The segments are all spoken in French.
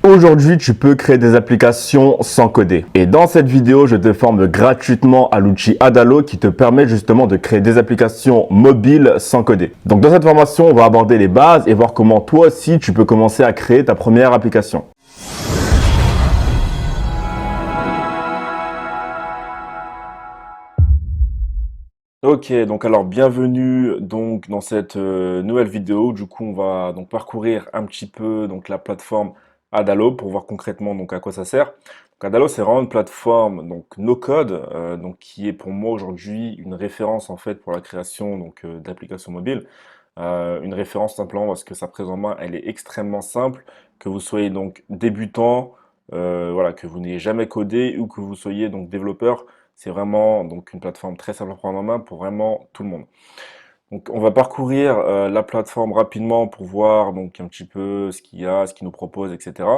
Aujourd'hui, tu peux créer des applications sans coder. Et dans cette vidéo, je te forme gratuitement à l'outil Adalo qui te permet justement de créer des applications mobiles sans coder. Donc dans cette formation, on va aborder les bases et voir comment toi aussi tu peux commencer à créer ta première application. Ok, donc alors bienvenue donc dans cette nouvelle vidéo. Du coup, on va donc parcourir un petit peu donc la plateforme Adalo pour voir concrètement donc à quoi ça sert. Donc Adalo, c'est vraiment une plateforme donc no code donc qui est pour moi aujourd'hui une référence en fait pour la création donc d'applications mobiles. Une référence simplement parce que sa prise en main, elle est extrêmement simple, que vous soyez donc débutant, voilà, que vous n'ayez jamais codé ou que vous soyez donc développeur. C'est vraiment donc une plateforme très simple à prendre en main pour vraiment tout le monde. Donc on va parcourir la plateforme rapidement pour voir donc un petit peu ce qu'il y a, ce qu'il nous propose, etc.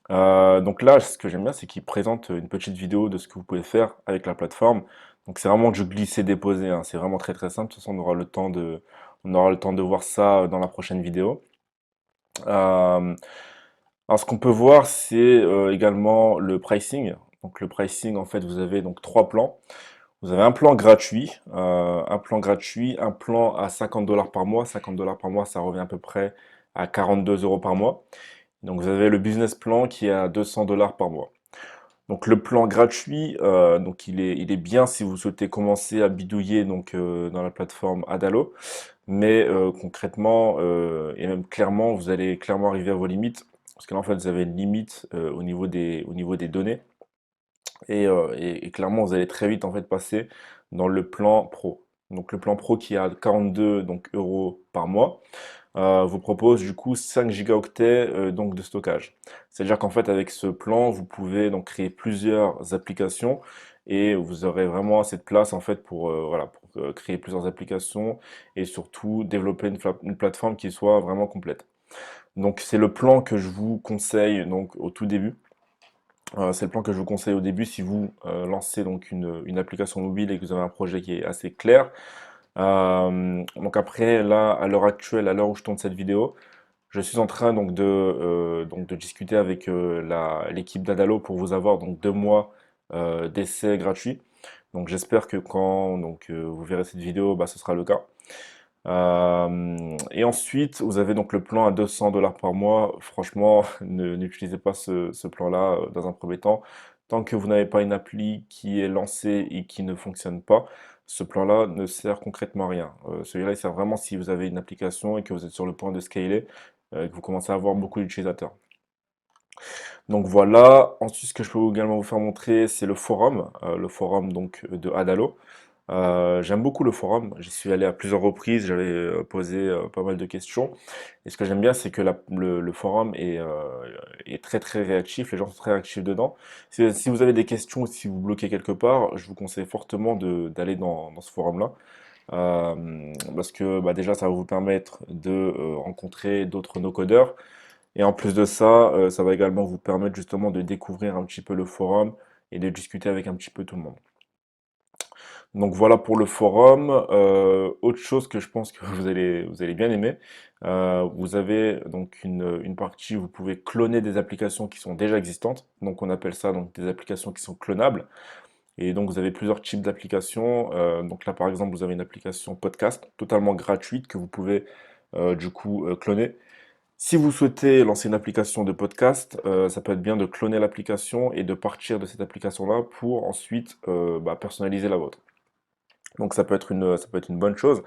Donc là, ce que j'aime bien, c'est qu'il présente une petite vidéo de ce que vous pouvez faire avec la plateforme. Donc c'est vraiment du glisser-déposer, hein. C'est vraiment très très simple. De toute façon, on aura le temps de voir ça dans la prochaine vidéo. Euh, alors ce qu'on peut voir, c'est également le pricing. Donc le pricing, en fait, vous avez donc trois plans. Vous avez un plan à 50 dollars par mois. 50 dollars par mois, ça revient à peu près à 42 euros par mois. Donc vous avez le business plan qui est à 200 dollars par mois. Donc le plan gratuit, donc il est bien si vous souhaitez commencer à bidouiller donc dans la plateforme Adalo, mais concrètement et même clairement, vous allez clairement arriver à vos limites parce que là en fait vous avez une limite au niveau des données et clairement vous allez très vite en fait passer dans le plan pro. Donc le plan pro qui est à 42 donc, euros par mois vous propose du coup 5 gigaoctets donc de stockage. C'est-à-dire qu'en fait avec ce plan, vous pouvez donc créer plusieurs applications et vous aurez vraiment assez de place en fait pour voilà pour créer plusieurs applications et surtout développer une plateforme qui soit vraiment complète. Donc c'est le plan que je vous conseille donc au tout début. C'est le plan que je vous conseille au début si vous lancez donc une application mobile et que vous avez un projet qui est assez clair. Donc après, là, à l'heure actuelle, à l'heure où je tourne cette vidéo, je suis en train donc de discuter avec l'équipe d'Adalo pour vous avoir donc 2 mois d'essai gratuit. Donc j'espère que quand vous verrez cette vidéo, bah, ce sera le cas. Et ensuite, vous avez donc le plan à 200 dollars par mois. Franchement, n'utilisez pas ce plan-là dans un premier temps. Tant que vous n'avez pas une appli qui est lancée et qui ne fonctionne pas, ce plan-là ne sert concrètement à rien. Celui-là, il sert vraiment si vous avez une application et que vous êtes sur le point de scaler, que vous commencez à avoir beaucoup d'utilisateurs. Donc voilà. Ensuite, ce que je peux également vous faire montrer, c'est le forum donc de Adalo. J'aime beaucoup le forum, j'y suis allé à plusieurs reprises, j'avais posé pas mal de questions. Et ce que j'aime bien, c'est que le forum est très très réactif, les gens sont très réactifs dedans. Si vous avez des questions, si vous bloquez quelque part, je vous conseille fortement d'aller dans ce forum-là. Parce que bah, déjà, ça va vous permettre de rencontrer d'autres no-codeurs. Et en plus de ça, ça va également vous permettre justement de découvrir un petit peu le forum et de discuter avec un petit peu tout le monde. Donc voilà pour le forum. Autre chose que je pense que vous allez bien aimer, vous avez donc une partie où vous pouvez cloner des applications qui sont déjà existantes. Donc on appelle ça donc des applications qui sont clonables. Et donc vous avez plusieurs types d'applications. Donc là par exemple vous avez une application podcast totalement gratuite que vous pouvez du coup cloner. Si vous souhaitez lancer une application de podcast, ça peut être bien de cloner l'application et de partir de cette application-là pour ensuite bah, personnaliser la vôtre. Donc ça peut être une bonne chose.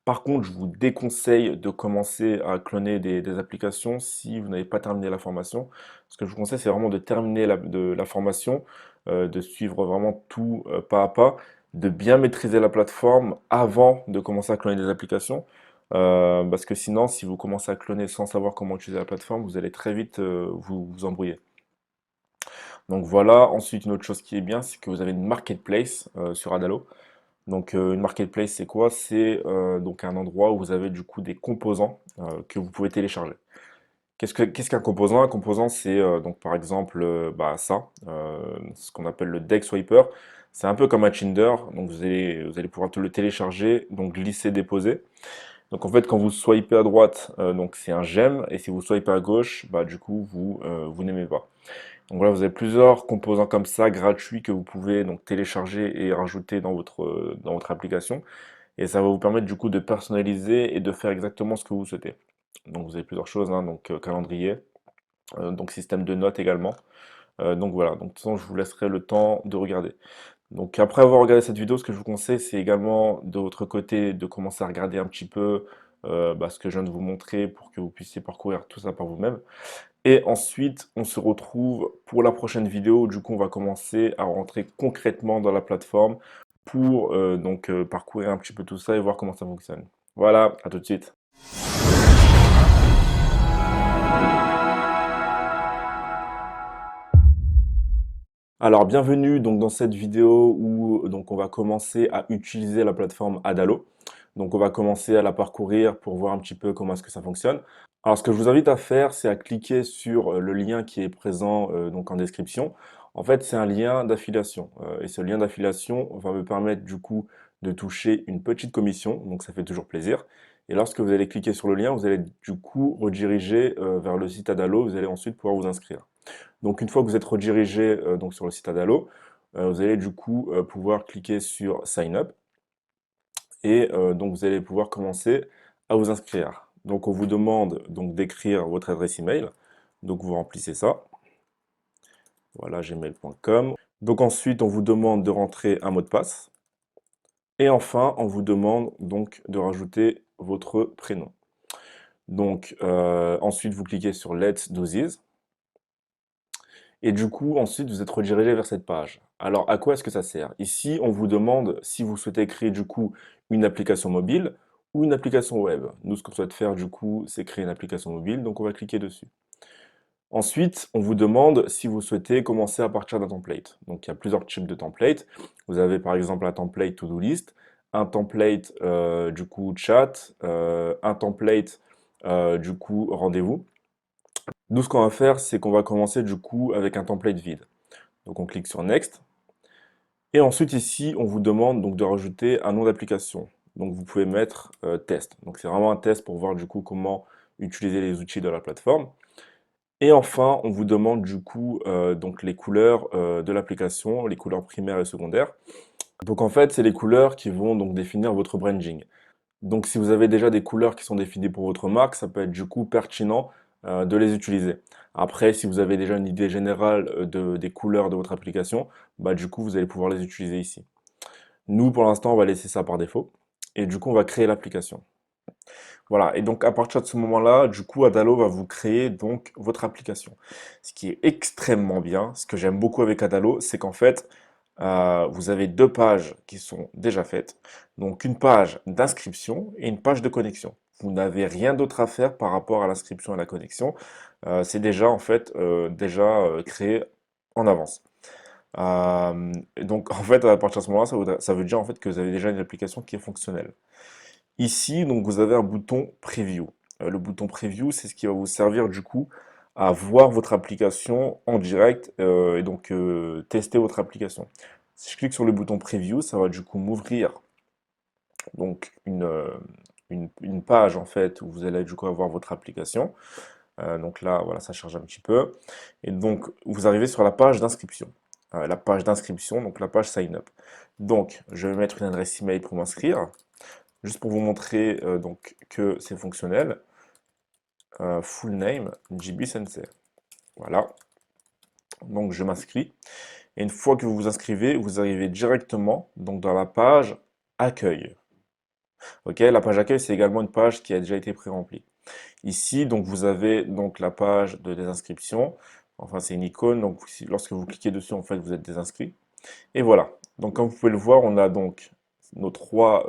Par contre, je vous déconseille de commencer à cloner des applications si vous n'avez pas terminé la formation. Ce que je vous conseille, c'est vraiment de terminer la formation, de suivre vraiment tout pas à pas, de bien maîtriser la plateforme avant de commencer à cloner des applications. Parce que sinon, si vous commencez à cloner sans savoir comment utiliser la plateforme, vous allez très vite vous embrouiller. Donc voilà, ensuite une autre chose qui est bien, c'est que vous avez une marketplace sur Adalo. Donc une marketplace, c'est quoi? C'est donc un endroit où vous avez du coup des composants que vous pouvez télécharger. Qu'est-ce qu'un composant? Un composant, c'est donc par exemple bah, ça, ce qu'on appelle le deck swiper. C'est un peu comme un Tinder, donc vous allez pouvoir le télécharger, donc glisser, déposer. Donc en fait, quand vous swipez à droite, donc c'est un j'aime, et si vous swipez à gauche, bah du coup vous n'aimez pas. Donc voilà, vous avez plusieurs composants comme ça gratuits que vous pouvez donc télécharger et rajouter dans votre application, et ça va vous permettre du coup de personnaliser et de faire exactement ce que vous souhaitez. Donc vous avez plusieurs choses, hein, donc calendrier, donc système de notes également. Donc voilà, donc de toute façon je vous laisserai le temps de regarder. Donc après avoir regardé cette vidéo, ce que je vous conseille, c'est également de votre côté de commencer à regarder un petit peu ce que je viens de vous montrer pour que vous puissiez parcourir tout ça par vous-même. Et ensuite, on se retrouve pour la prochaine vidéo. Du coup, on va commencer à rentrer concrètement dans la plateforme pour parcourir un petit peu tout ça et voir comment ça fonctionne. Voilà, à tout de suite. Alors, bienvenue donc dans cette vidéo où donc on va commencer à utiliser la plateforme Adalo. Donc, on va commencer à la parcourir pour voir un petit peu comment est-ce que ça fonctionne. Alors, ce que je vous invite à faire, c'est à cliquer sur le lien qui est présent donc en description. En fait, c'est un lien d'affiliation. Et ce lien d'affiliation va me permettre du coup de toucher une petite commission. Donc, ça fait toujours plaisir. Et lorsque vous allez cliquer sur le lien, vous allez du coup rediriger vers le site Adalo. Vous allez ensuite pouvoir vous inscrire. Donc, une fois que vous êtes redirigé donc sur le site Adalo, vous allez du coup pouvoir cliquer sur Sign Up et donc vous allez pouvoir commencer à vous inscrire. Donc, on vous demande donc d'écrire votre adresse email. Donc, vous remplissez ça. Voilà, gmail.com. Donc, ensuite, on vous demande de rentrer un mot de passe. Et enfin, on vous demande donc de rajouter votre prénom. Donc, ensuite, vous cliquez sur Let's Do This. Et du coup, ensuite, vous êtes redirigé vers cette page. Alors, à quoi est-ce que ça sert? Ici, on vous demande si vous souhaitez créer du coup une application mobile ou une application web. Nous, ce qu'on souhaite faire du coup, c'est créer une application mobile, donc on va cliquer dessus. Ensuite, on vous demande si vous souhaitez commencer à partir d'un template. Donc, il y a plusieurs types de templates. Vous avez par exemple un template to-do list, un template du coup chat, un template du coup rendez-vous. Nous, ce qu'on va faire, c'est qu'on va commencer du coup avec un template vide. Donc on clique sur Next. Et ensuite ici, on vous demande donc de rajouter un nom d'application. Donc vous pouvez mettre test. Donc c'est vraiment un test pour voir du coup comment utiliser les outils de la plateforme. Et enfin, on vous demande du coup donc les couleurs de l'application, les couleurs primaires et secondaires. Donc en fait, c'est les couleurs qui vont donc définir votre branding. Donc si vous avez déjà des couleurs qui sont définies pour votre marque, ça peut être du coup pertinent de les utiliser. Après, si vous avez déjà une idée générale des couleurs de votre application, bah du coup vous allez pouvoir les utiliser ici. Nous, pour l'instant, on va laisser ça par défaut. Et du coup, on va créer l'application. Voilà, et donc à partir de ce moment-là, du coup, Adalo va vous créer donc votre application. Ce qui est extrêmement bien, ce que j'aime beaucoup avec Adalo, c'est qu'en fait, vous avez deux pages qui sont déjà faites. Donc une page d'inscription et une page de connexion. Vous n'avez rien d'autre à faire par rapport à l'inscription et la connexion. C'est déjà en fait créé en avance. Et donc en fait, à partir de ce moment-là, ça veut dire en fait que vous avez déjà une application qui est fonctionnelle. Ici, donc, vous avez un bouton Preview. Le bouton Preview, c'est ce qui va vous servir du coup à voir votre application en direct et donc tester votre application. Si je clique sur le bouton Preview, ça va du coup m'ouvrir donc une page en fait où vous allez du coup avoir votre application. Donc là, voilà, ça charge un petit peu. Et donc, vous arrivez sur la page d'inscription. La page d'inscription, donc la page Sign Up. Donc, je vais mettre une adresse email pour m'inscrire. Juste pour vous montrer donc que c'est fonctionnel. Full name, JB Sensei. Voilà. Donc je m'inscris. Et une fois que vous vous inscrivez, vous arrivez directement donc dans la page accueil. Ok, la page accueil, c'est également une page qui a déjà été pré-remplie. Ici, donc vous avez donc la page de désinscription. Enfin, c'est une icône. Donc lorsque vous cliquez dessus, en fait, vous êtes désinscrit. Et voilà. Donc comme vous pouvez le voir, on a donc nos trois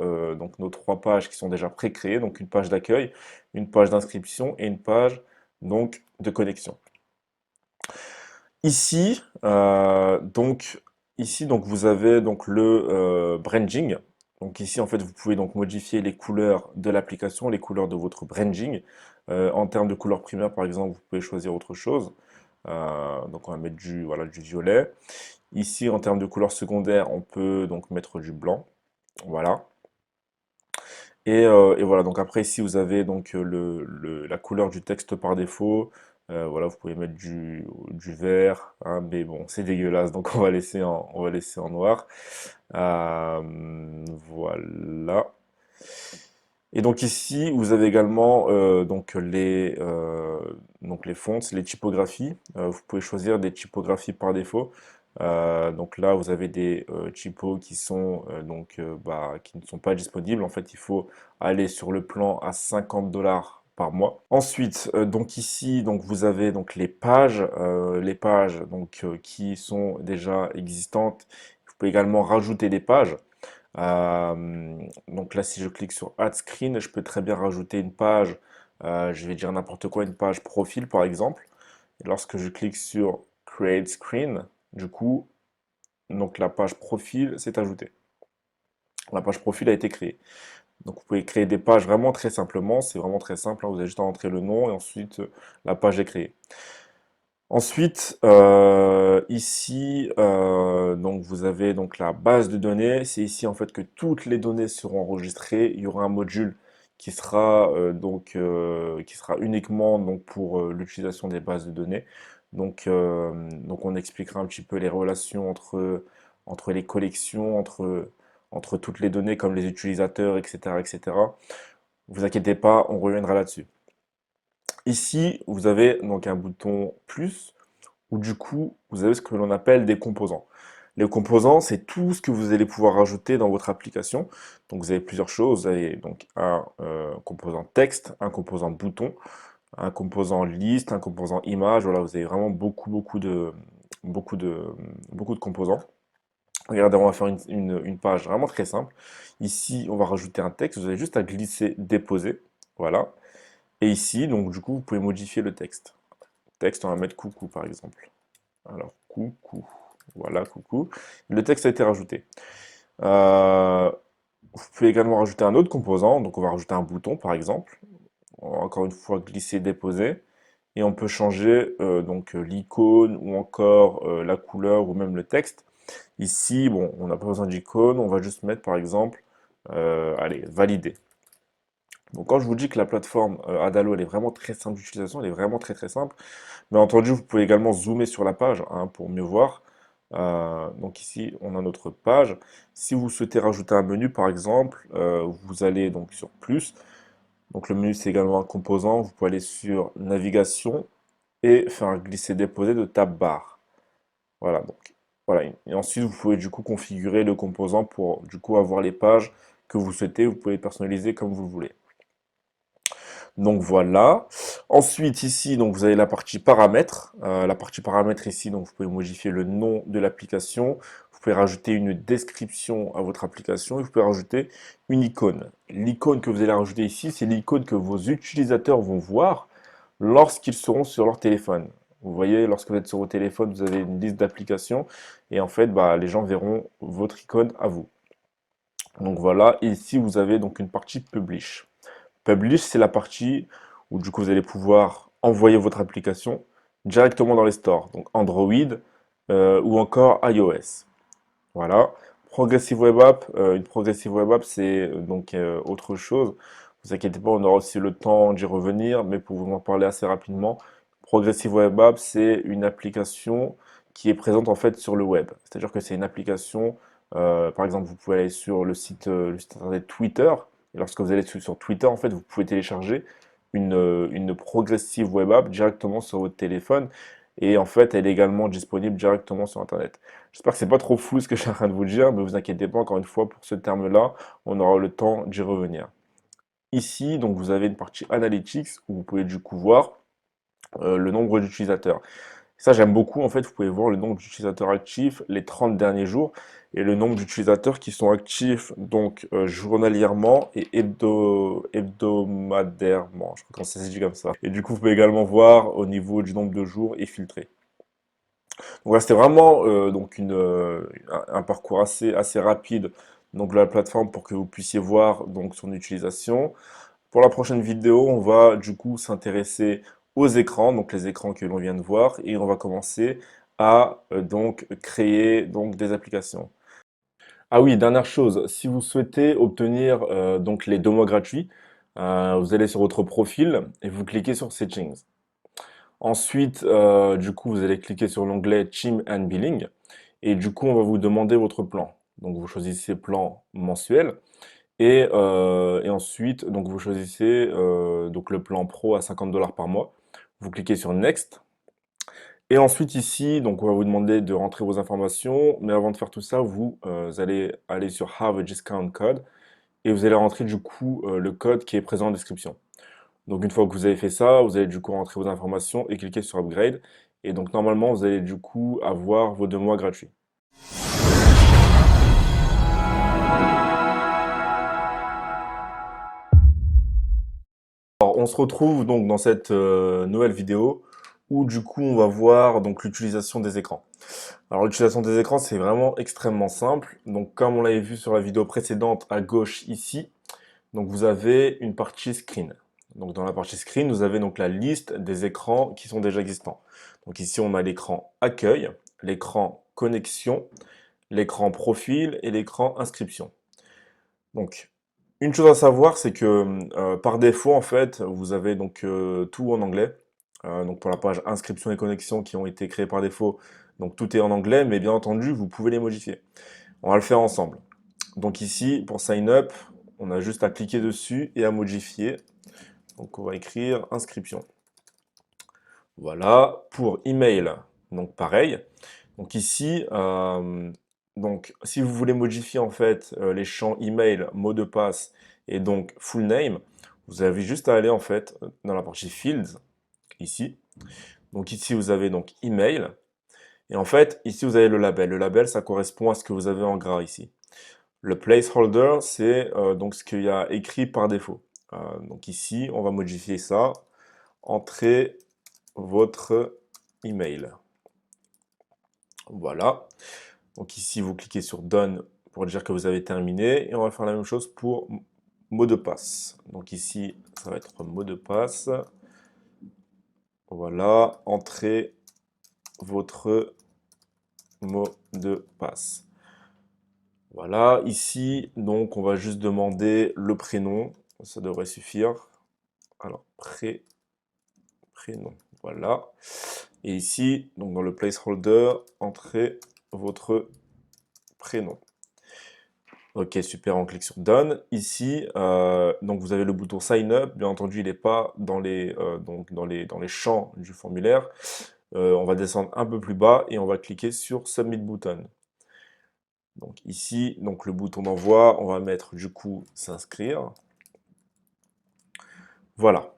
pages qui sont déjà pré-créées, donc une page d'accueil, une page d'inscription et une page donc de connexion. Ici, donc vous avez donc le branding. Donc ici, en fait, vous pouvez donc modifier les couleurs de l'application, les couleurs de votre branding. En termes de couleur primaire, par exemple, vous pouvez choisir autre chose. Donc on va mettre voilà, du violet. Ici, en termes de couleur secondaire, on peut donc mettre du blanc. Voilà. Et voilà, donc après ici vous avez donc la couleur du texte par défaut. Voilà, vous pouvez mettre du vert, hein, mais bon, c'est dégueulasse, donc on va laisser en noir. Voilà. Et donc ici, vous avez également donc les fonts, les typographies. Vous pouvez choisir des typographies par défaut. Donc là, vous avez des typos qui sont qui ne sont pas disponibles. En fait, il faut aller sur le plan à 50 dollars par mois. Ensuite, donc ici, donc vous avez donc les pages qui sont déjà existantes. Vous pouvez également rajouter des pages. Donc là, si je clique sur Add Screen, je peux très bien rajouter une page, je vais dire n'importe quoi, une page profil par exemple. Et lorsque je clique sur Create Screen, du coup, donc la page profil s'est ajoutée. La page profil a été créée. Donc vous pouvez créer des pages vraiment très simplement, c'est vraiment très simple, hein. Vous avez juste à entrer le nom et ensuite la page est créée. Ensuite, ici, donc vous avez donc la base de données. C'est ici en fait que toutes les données seront enregistrées. Il y aura un module qui sera uniquement donc pour l'utilisation des bases de données. Donc on expliquera un petit peu les relations entre les collections, entre toutes les données comme les utilisateurs, etc., etc. Vous inquiétez pas, on reviendra là-dessus. Ici, vous avez donc un bouton plus où du coup, vous avez ce que l'on appelle des composants. Les composants, c'est tout ce que vous allez pouvoir rajouter dans votre application. Donc vous avez plusieurs choses. Vous avez donc un composant texte, un composant bouton, un composant liste, un composant image. Voilà, vous avez vraiment beaucoup de, beaucoup de composants. Regardez, on va faire une page vraiment très simple. Ici, on va rajouter un texte. Vous avez juste à glisser, déposer. Voilà. Et ici, donc du coup, vous pouvez modifier le texte. Texte, on va mettre coucou par exemple. Alors, coucou. Voilà, coucou. Le texte a été rajouté. Euh, vous pouvez également rajouter un autre composant. Donc, on va rajouter un bouton, par exemple. On va encore une fois glisser, déposer. Et on peut changer l'icône ou encore la couleur ou même le texte. Ici, bon, on n'a pas besoin d'icône. On va juste mettre, par exemple, allez, valider. Donc, quand je vous dis que la plateforme Adalo, elle est vraiment très simple d'utilisation, elle est vraiment très très simple. Bien entendu, vous pouvez également zoomer sur la page hein, pour mieux voir. Donc ici, on a notre page. Si vous souhaitez rajouter un menu, par exemple, vous allez donc sur plus. Donc le menu, c'est également un composant. Vous pouvez aller sur navigation et faire un glisser-déposer de tab bar. Voilà, donc voilà. Et ensuite, vous pouvez du coup configurer le composant pour du coup avoir les pages que vous souhaitez. Vous pouvez personnaliser comme vous le voulez. Donc voilà. Ensuite ici, donc vous avez la partie paramètres. La partie paramètres ici, donc vous pouvez modifier le nom de l'application. Vous pouvez rajouter une description à votre application et vous pouvez rajouter une icône. L'icône que vous allez rajouter ici, c'est l'icône que vos utilisateurs vont voir lorsqu'ils seront sur leur téléphone. Vous voyez, lorsque vous êtes sur votre téléphone, vous avez une liste d'applications et en fait, bah, les gens verront votre icône à vous. Donc voilà, et ici vous avez donc une partie publish. Publish, c'est la partie où du coup vous allez pouvoir envoyer votre application directement dans les stores, donc Android ou encore iOS. Voilà. Progressive Web App, une Progressive Web App, c'est autre chose. Vous inquiétez pas, on aura aussi le temps d'y revenir, mais pour vous en parler assez rapidement, Progressive Web App, c'est une application qui est présente en fait sur le web. C'est-à-dire que c'est une application, par exemple, vous pouvez aller sur le site internet Twitter, et lorsque vous allez sur Twitter, en fait, vous pouvez télécharger une Progressive Web App directement sur votre téléphone, et en fait, elle est également disponible directement sur Internet. J'espère que c'est pas trop fou ce que je suis en train de vous dire, mais vous inquiétez pas, encore une fois, pour ce terme-là, on aura le temps d'y revenir. Ici, donc, vous avez une partie Analytics où vous pouvez du coup voir le nombre d'utilisateurs. Ça, j'aime beaucoup. En fait, vous pouvez voir le nombre d'utilisateurs actifs les 30 derniers jours et le nombre d'utilisateurs qui sont actifs donc journalièrement et hebdomadairement. Je crois que ça se dit comme ça. Et du coup, vous pouvez également voir au niveau du nombre de jours et filtrer. Donc voilà, c'était vraiment un parcours assez rapide donc, de la plateforme pour que vous puissiez voir donc, son utilisation. Pour la prochaine vidéo, on va du coup s'intéresser aux écrans, donc les écrans que l'on vient de voir, et on va commencer à donc créer donc des applications. Ah oui, dernière chose, si vous souhaitez obtenir donc les 2 mois gratuits, vous allez sur votre profil et vous cliquez sur Settings. Ensuite, du coup, vous allez cliquer sur l'onglet Team and Billing et du coup, on va vous demander votre plan. Donc, vous choisissez plan mensuel et ensuite, donc vous choisissez donc le plan pro à 50 $ par mois. Vous cliquez sur Next et ensuite ici, donc on va vous demander de rentrer vos informations, mais avant de faire tout ça, vous allez aller sur Have a Discount Code et vous allez rentrer du coup le code qui est présent en description. Donc une fois que vous avez fait ça, vous allez du coup rentrer vos informations et cliquer sur Upgrade. Et donc normalement, vous allez du coup avoir vos 2 mois gratuits. Alors on se retrouve donc dans cette nouvelle vidéo où du coup on va voir donc l'utilisation des écrans. Alors l'utilisation des écrans, c'est vraiment extrêmement simple. Donc comme on l'avait vu sur la vidéo précédente à gauche ici, donc vous avez une partie screen. Donc dans la partie screen, vous avez donc la liste des écrans qui sont déjà existants. Donc ici, on a l'écran accueil, l'écran connexion, l'écran profil et l'écran inscription. Donc une chose à savoir, c'est que par défaut, en fait, vous avez donc tout en anglais. Donc pour la page inscription et connexion qui ont été créées par défaut, donc tout est en anglais, mais bien entendu, vous pouvez les modifier. On va le faire ensemble. Donc ici, pour Sign Up, on a juste à cliquer dessus et à modifier. Donc on va écrire inscription. Voilà. Pour email, donc pareil. Donc ici, donc si vous voulez modifier en fait les champs email, mot de passe et donc full name, vous avez juste à aller en fait dans la partie fields ici. Donc ici vous avez donc email et en fait ici vous avez le label. Le label ça correspond à ce que vous avez en gras ici. Le placeholder, c'est donc ce qu'il y a écrit par défaut. Donc ici, on va modifier ça. Entrez votre email. Voilà. Donc ici, vous cliquez sur Done pour dire que vous avez terminé. Et on va faire la même chose pour mot de passe. Donc ici, ça va être mot de passe. Voilà. Entrez votre mot de passe. Voilà, ici, donc on va juste demander le prénom, ça devrait suffire. Alors, prénom, voilà. Et ici, donc dans le placeholder, entrez votre prénom. Ok, super, on clique sur Done. Ici, donc vous avez le bouton Sign Up. Bien entendu, il n'est pas dans dans les champs du formulaire. On va descendre un peu plus bas et on va cliquer sur Submit Button. Donc ici, donc le bouton d'envoi, on va mettre du coup s'inscrire. Voilà.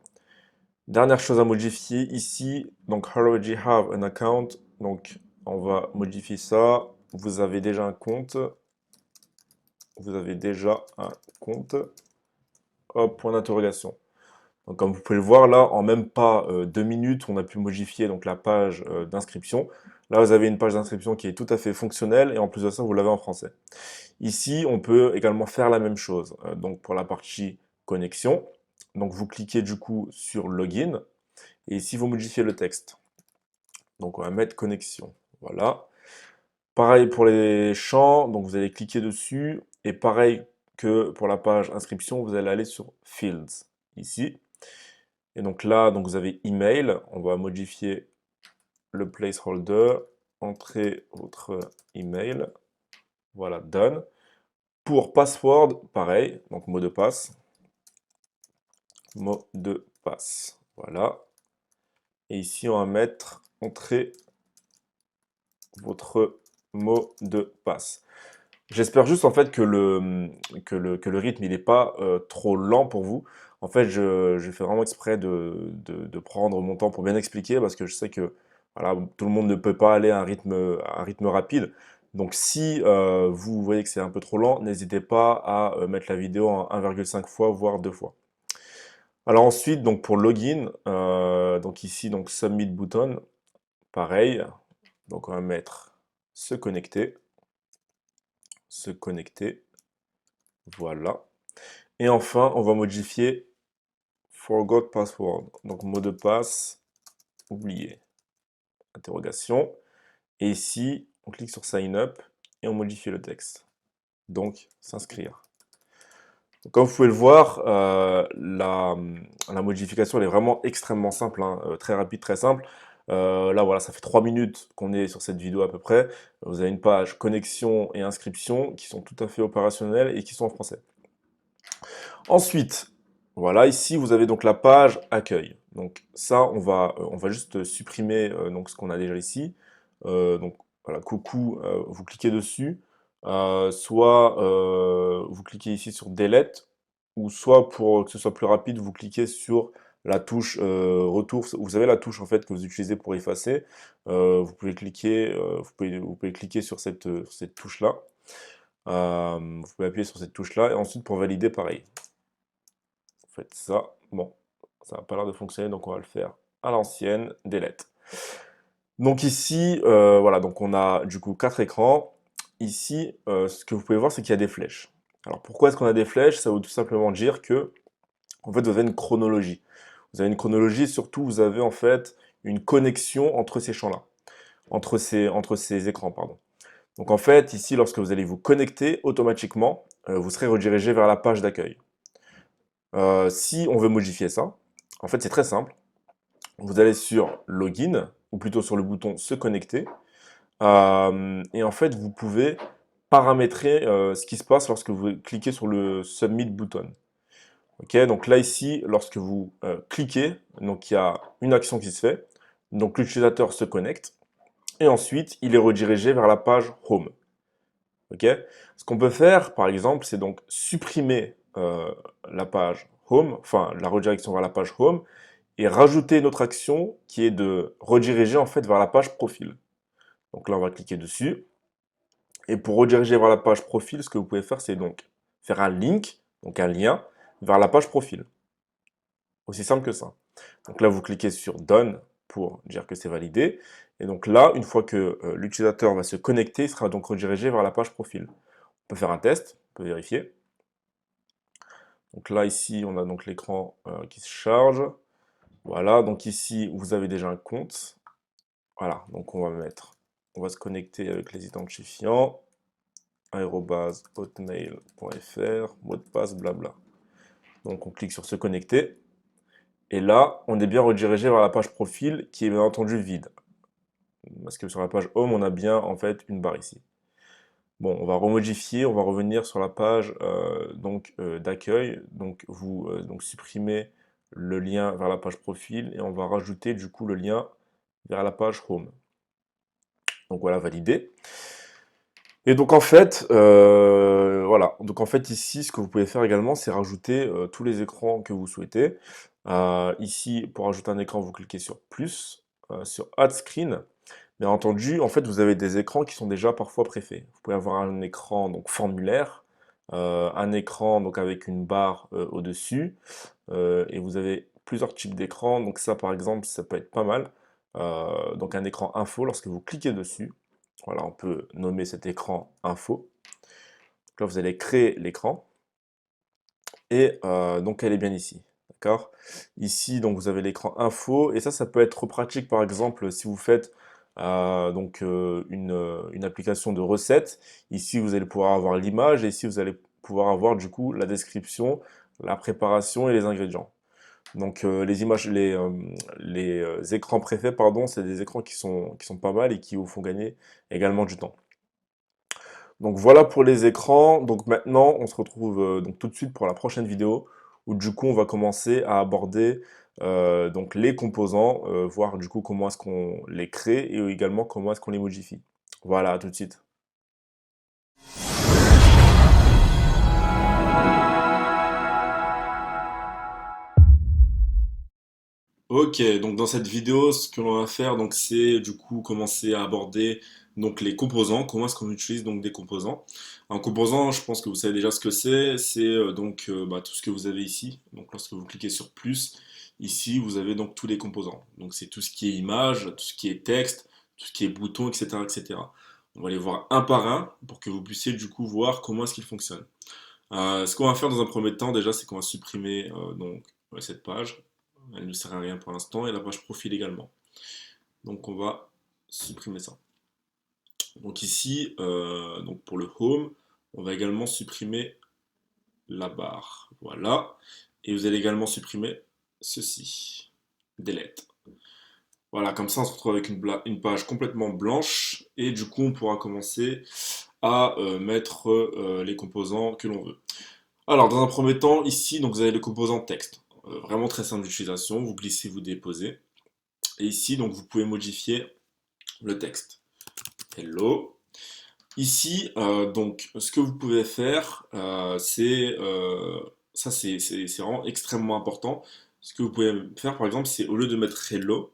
Dernière chose à modifier ici, donc already have an account, donc on va modifier ça. Vous avez déjà un compte. Vous avez déjà un compte. Hop, point d'interrogation. Donc comme vous pouvez le voir là, en même pas 2 minutes, on a pu modifier donc la page d'inscription. Là, vous avez une page d'inscription qui est tout à fait fonctionnelle et en plus de ça, vous l'avez en français. Ici, on peut également faire la même chose. Donc pour la partie connexion, donc vous cliquez du coup sur Login et ici vous modifiez le texte. Donc on va mettre connexion. Voilà. Pareil pour les champs, donc vous allez cliquer dessus et pareil que pour la page inscription, vous allez aller sur Fields ici. Et donc là, donc vous avez email, on va modifier le placeholder, entrez votre email, voilà, done. Pour password, pareil, donc mot de passe, voilà. Et ici, on va mettre entrez votre mot de passe. J'espère juste en fait que le rythme il n'est pas trop lent pour vous. En fait, je fais vraiment exprès de prendre mon temps pour bien expliquer parce que je sais que voilà, tout le monde ne peut pas aller à un rythme rapide. Donc si vous voyez que c'est un peu trop lent, n'hésitez pas à mettre la vidéo en 1,5 fois, voire 2 fois. Alors ensuite, donc pour login, donc ici, donc submit button, pareil. Donc on va mettre se connecter, se connecter, voilà. Et enfin, on va modifier forgot password, donc mot de passe oublié, interrogation. Et ici, on clique sur sign up et on modifie le texte. donc s'inscrire. Comme vous pouvez le voir, la modification elle est vraiment extrêmement simple, hein, très rapide, très simple. Là voilà, ça fait 3 minutes qu'on est sur cette vidéo à peu près. Vous avez une page connexion et inscription qui sont tout à fait opérationnelles et qui sont en français. Ensuite, voilà, ici vous avez donc la page accueil. Donc ça, on va juste supprimer donc ce qu'on a déjà ici. Donc voilà, coucou, vous cliquez dessus. Soit vous cliquez ici sur delete, ou soit pour que ce soit plus rapide, vous cliquez sur la touche retour. Vous savez la touche en fait que vous utilisez pour effacer. Vous pouvez cliquer, vous pouvez cliquer sur cette touche-là. Vous pouvez appuyer sur cette touche-là et ensuite pour valider, pareil. Faites ça. Bon, ça n'a pas l'air de fonctionner, donc on va le faire à l'ancienne, delete. Donc ici, voilà, donc on a du coup 4 écrans. Ici, ce que vous pouvez voir, c'est qu'il y a des flèches. Alors pourquoi est-ce qu'on a des flèches? Ça veut tout simplement dire que, en fait, vous avez une chronologie. Vous avez une chronologie et surtout, vous avez en fait une connexion entre ces champs-là, entre ces écrans, pardon. Donc en fait, ici, lorsque vous allez vous connecter, automatiquement, vous serez redirigé vers la page d'accueil. Si on veut modifier ça, en fait, c'est très simple. Vous allez sur Login, ou plutôt sur le bouton Se connecter, et en fait, vous pouvez paramétrer ce qui se passe lorsque vous cliquez sur le Submit button. Ok, donc là ici, lorsque vous cliquez, donc il y a une action qui se fait, donc l'utilisateur se connecte, et ensuite il est redirigé vers la page Home. Ok, ce qu'on peut faire, par exemple, c'est donc supprimer la page Home, enfin la redirection vers la page Home, et rajouter une autre action qui est de rediriger en fait vers la page profil. Donc là, on va cliquer dessus. Et pour rediriger vers la page profil, ce que vous pouvez faire, c'est donc faire un link, donc un lien, vers la page profil. Aussi simple que ça. Donc là, vous cliquez sur Done pour dire que c'est validé. Et donc là, une fois que l'utilisateur va se connecter, il sera donc redirigé vers la page profil. On peut faire un test, on peut vérifier. Donc là, ici, on a donc l'écran qui se charge. Voilà, donc ici, vous avez déjà un compte. Voilà, donc on va se connecter avec les identifiants, hotmail.fr, mot de passe, blabla. Donc on clique sur se connecter, et là, on est bien redirigé vers la page profil, qui est bien entendu vide. Parce que sur la page home, on a bien en fait une barre ici. Bon, on va remodifier, on va revenir sur la page d'accueil. Donc vous donc supprimez le lien vers la page profil, et on va rajouter du coup le lien vers la page home. Donc voilà, validé. Et donc en fait, voilà. Donc en fait ici, ce que vous pouvez faire également, c'est rajouter tous les écrans que vous souhaitez. Ici, pour ajouter un écran, vous cliquez sur plus, sur Add Screen. Bien entendu, en fait, vous avez des écrans qui sont déjà parfois préfaits. Vous pouvez avoir un écran donc formulaire, un écran donc avec une barre au-dessus, et vous avez plusieurs types d'écrans. Donc ça, par exemple, ça peut être pas mal. Donc un écran info, lorsque vous cliquez dessus, voilà, on peut nommer cet écran info. Donc là, vous allez créer l'écran, et donc elle est bien ici. D'accord? Ici, donc vous avez l'écran info, et ça peut être pratique, par exemple, si vous faites une application de recettes. Ici, vous allez pouvoir avoir l'image, et ici, vous allez pouvoir avoir du coup la description, la préparation et les ingrédients. Donc les images, les écrans préfaits, pardon, c'est des écrans qui sont pas mal et qui vous font gagner également du temps. Donc voilà pour les écrans. Donc maintenant, on se retrouve donc tout de suite pour la prochaine vidéo, où du coup on va commencer à aborder donc les composants, voir du coup comment est-ce qu'on les crée et également comment est-ce qu'on les modifie. Voilà, à tout de suite. Ok, donc dans cette vidéo, ce que l'on va faire, donc c'est du coup commencer à aborder donc les composants. Comment est-ce qu'on utilise donc des composants? Un composant, je pense que vous savez déjà ce que c'est. C'est tout ce que vous avez ici. Donc lorsque vous cliquez sur plus, ici vous avez donc tous les composants. Donc c'est tout ce qui est image, tout ce qui est texte, tout ce qui est bouton, etc., etc. On va les voir un par un pour que vous puissiez du coup voir comment est-ce qu'ils fonctionnent. Ce qu'on va faire dans un premier temps déjà, c'est qu'on va supprimer cette page. Elle ne sert à rien pour l'instant, et la page profil également. Donc on va supprimer ça. Donc ici, donc pour le home, On va également supprimer la barre. Voilà. Et vous allez également supprimer ceci. Delete. Voilà, comme ça on se retrouve avec une page complètement blanche et du coup on pourra commencer à mettre les composants que l'on veut. Alors dans un premier temps, ici donc vous avez le composant texte. Vraiment très simple d'utilisation, vous glissez, vous déposez. Et ici donc vous pouvez modifier le texte. Hello. Ici, donc, ce que vous pouvez faire, ça c'est vraiment extrêmement important. Ce que vous pouvez faire, par exemple, c'est au lieu de mettre hello,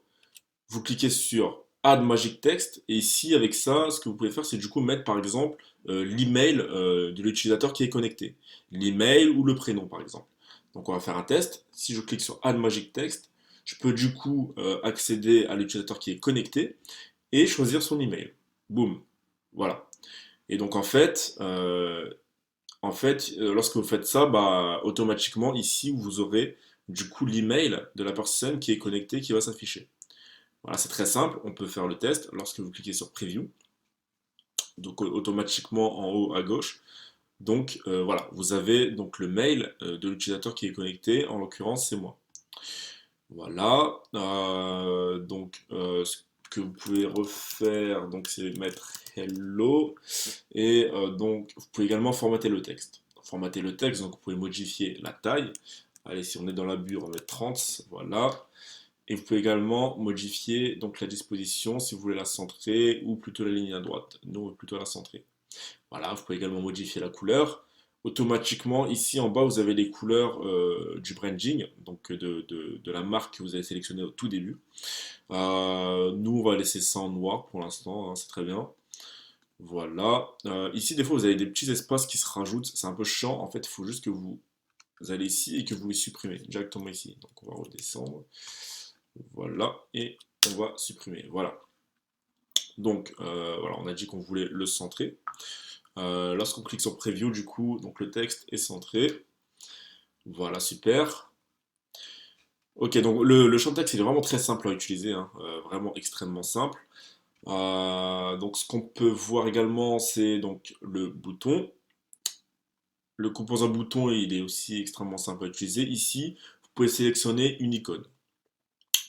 vous cliquez sur Add Magic Text, et ici, avec ça, ce que vous pouvez faire, c'est du coup mettre, par exemple, l'email de l'utilisateur qui est connecté. L'email ou le prénom, par exemple. Donc, on va faire un test. Si je clique sur Add Magic Text, je peux du coup accéder à l'utilisateur qui est connecté et choisir son email. Boum. Voilà. Et donc lorsque vous faites ça, bah, automatiquement ici vous aurez du coup l'email de la personne qui est connectée qui va s'afficher. Voilà, c'est très simple, on peut faire le test lorsque vous cliquez sur Preview, donc automatiquement en haut à gauche. Donc voilà, vous avez donc le mail de l'utilisateur qui est connecté, en l'occurrence c'est moi. Voilà, ce que vous pouvez refaire, donc c'est mettre hello, et donc vous pouvez également formater le texte. Formater le texte, donc vous pouvez modifier la taille. Allez, si on est dans la bulle, on va mettre 30, voilà. Et vous pouvez également modifier donc la disposition, si vous voulez la centrer, ou plutôt la ligne à droite. Nous, on veut plutôt la centrer. Voilà, vous pouvez également modifier la couleur. Automatiquement, ici en bas, vous avez les couleurs du branding, donc de la marque que vous avez sélectionnée au tout début. Nous, on va laisser ça en noir pour l'instant, hein, c'est très bien. Voilà. Ici, des fois, vous avez des petits espaces qui se rajoutent. C'est un peu chiant. En fait, il faut juste que vous allez ici et que vous les supprimez directement ici. Donc, on va redescendre. Voilà. Et on va supprimer. Voilà. Donc, voilà, on a dit qu'on voulait le centrer. Lorsqu'on clique sur Preview, du coup, donc le texte est centré. Voilà, super. Ok, donc le champ de texte, il est vraiment très simple à utiliser, hein, vraiment extrêmement simple. Donc, ce qu'on peut voir également, c'est donc le bouton. Le composant bouton, il est aussi extrêmement simple à utiliser. Ici, vous pouvez sélectionner une icône.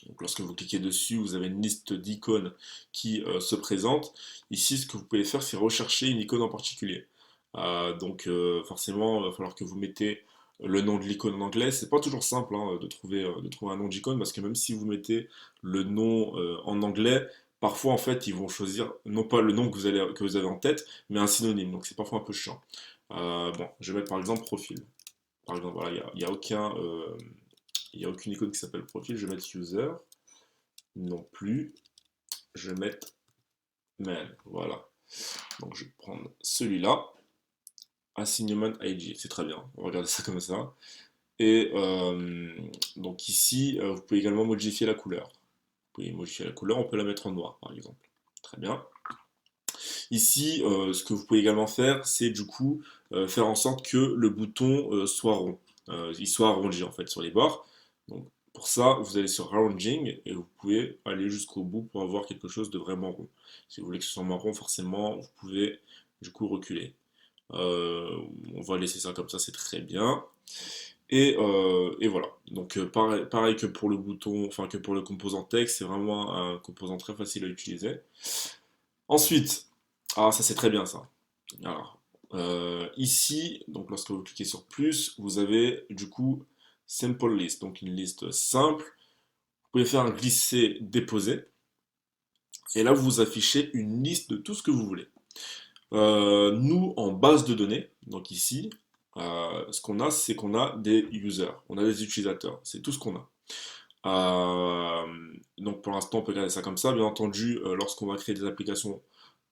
Donc, lorsque vous cliquez dessus, vous avez une liste d'icônes qui se présente. Ici, ce que vous pouvez faire, c'est rechercher une icône en particulier. Forcément, il va falloir que vous mettez le nom de l'icône en anglais. C'est pas toujours simple hein, de trouver un nom d'icône parce que même si vous mettez le nom en anglais, parfois en fait ils vont choisir non pas le nom que vous avez en tête, mais un synonyme. Donc c'est parfois un peu chiant. Bon, je vais mettre par exemple profil. Par exemple, voilà, il y a aucune icône qui s'appelle profil. Je vais mettre user. Non plus. Je vais mettre man. Voilà. Donc je vais prendre celui-là. Assignment ID. C'est très bien. On va regarder ça comme ça. Et donc ici, vous pouvez également modifier la couleur. Vous pouvez modifier la couleur. On peut la mettre en noir, par exemple. Très bien. Ici, ce que vous pouvez également faire, c'est du coup faire en sorte que le bouton soit rond. Il soit arrondi en fait sur les bords. Donc pour ça, vous allez sur Rounding et vous pouvez aller jusqu'au bout pour avoir quelque chose de vraiment rond. Si vous voulez que ce soit marron, forcément, vous pouvez du coup reculer. On va laisser ça comme ça, c'est très bien. Et voilà. Donc pareil que pour le bouton, enfin que pour le composant texte, c'est vraiment un composant très facile à utiliser. Ensuite, ah ça c'est très bien ça. Alors, ici, donc lorsque vous cliquez sur plus, vous avez du coup Simple List, donc une liste simple. Vous pouvez faire un glisser-déposer. Et là, vous affichez une liste de tout ce que vous voulez. Nous, en base de données, donc ici, ce qu'on a, c'est qu'on a des users, on a des utilisateurs, c'est tout ce qu'on a. Donc pour l'instant, on peut garder ça comme ça. Bien entendu, lorsqu'on va créer des applications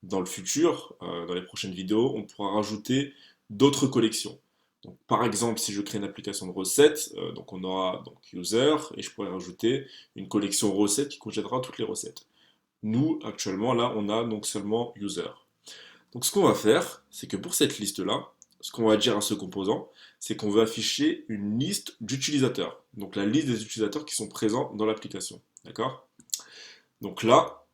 dans le futur, dans les prochaines vidéos, on pourra rajouter d'autres collections. Donc, par exemple, si je crée une application de recettes, donc on aura donc user et je pourrais rajouter une collection recettes qui contiendra toutes les recettes. Nous, actuellement, là, on a donc seulement user. Donc ce qu'on va faire, c'est que pour cette liste-là, ce qu'on va dire à ce composant, c'est qu'on veut afficher une liste d'utilisateurs. Donc la liste des utilisateurs qui sont présents dans l'application. D'accord? Donc là,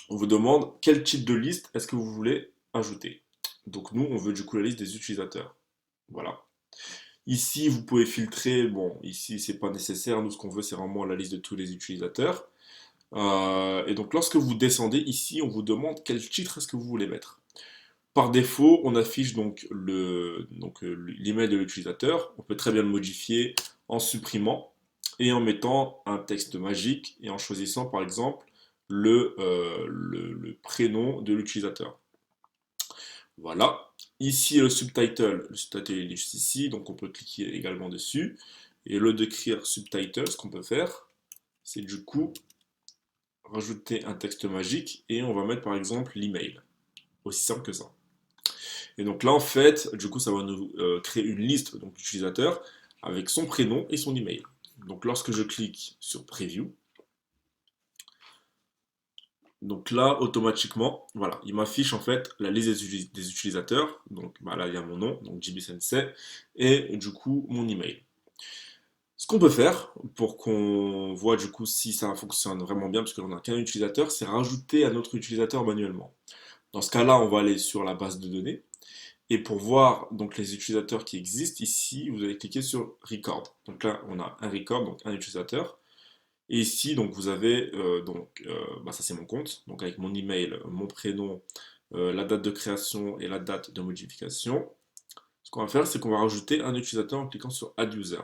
on vous demande quel type de liste est-ce que vous voulez ajouter. Donc nous, on veut du coup la liste des utilisateurs. Voilà. Ici, vous pouvez filtrer. Bon, ici, c'est pas nécessaire. Nous, ce qu'on veut, c'est vraiment la liste de tous les utilisateurs. Et donc, lorsque vous descendez ici, on vous demande quel titre est-ce que vous voulez mettre. Par défaut, on affiche donc l'email de l'utilisateur. On peut très bien le modifier en supprimant et en mettant un texte magique et en choisissant par exemple le prénom de l'utilisateur. Voilà. Ici, le subtitle il est juste ici, donc on peut cliquer également dessus. Et au lieu d'écrire subtitle, ce qu'on peut faire, c'est du coup rajouter un texte magique et on va mettre par exemple l'email. Aussi simple que ça. Et donc là, en fait, du coup, ça va nous créer une liste d'utilisateurs avec son prénom et son email. Donc lorsque je clique sur Preview, donc là, automatiquement, voilà, il m'affiche en fait la liste des utilisateurs. Donc bah, là, il y a mon nom, donc JB Sensei, et du coup, mon email. Ce qu'on peut faire pour qu'on voit du coup si ça fonctionne vraiment bien, parce qu'on n'a qu'un utilisateur, c'est rajouter un autre utilisateur manuellement. Dans ce cas-là, on va aller sur la base de données. Et pour voir donc les utilisateurs qui existent, ici, vous allez cliquer sur Record. Donc là, on a un record, donc un utilisateur. Et ici, donc vous avez, bah, ça c'est mon compte, donc avec mon email, mon prénom, la date de création et la date de modification. Ce qu'on va faire, c'est qu'on va rajouter un utilisateur en cliquant sur Add User.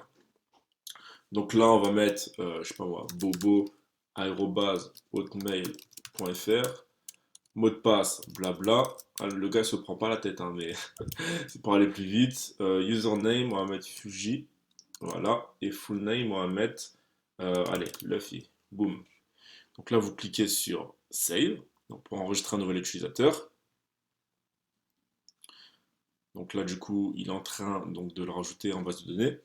Donc là, on va mettre, je sais pas moi, bobo@hotmail.fr, mot de passe, blabla. Ah, le gars se prend pas la tête, hein, mais c'est pour aller plus vite. Username, on va mettre Fuji. Voilà. Et full name, on va mettre, allez, Luffy. Boom. Donc là, vous cliquez sur Save, donc pour enregistrer un nouvel utilisateur. Donc là, du coup, il est en train donc, de le rajouter en base de données.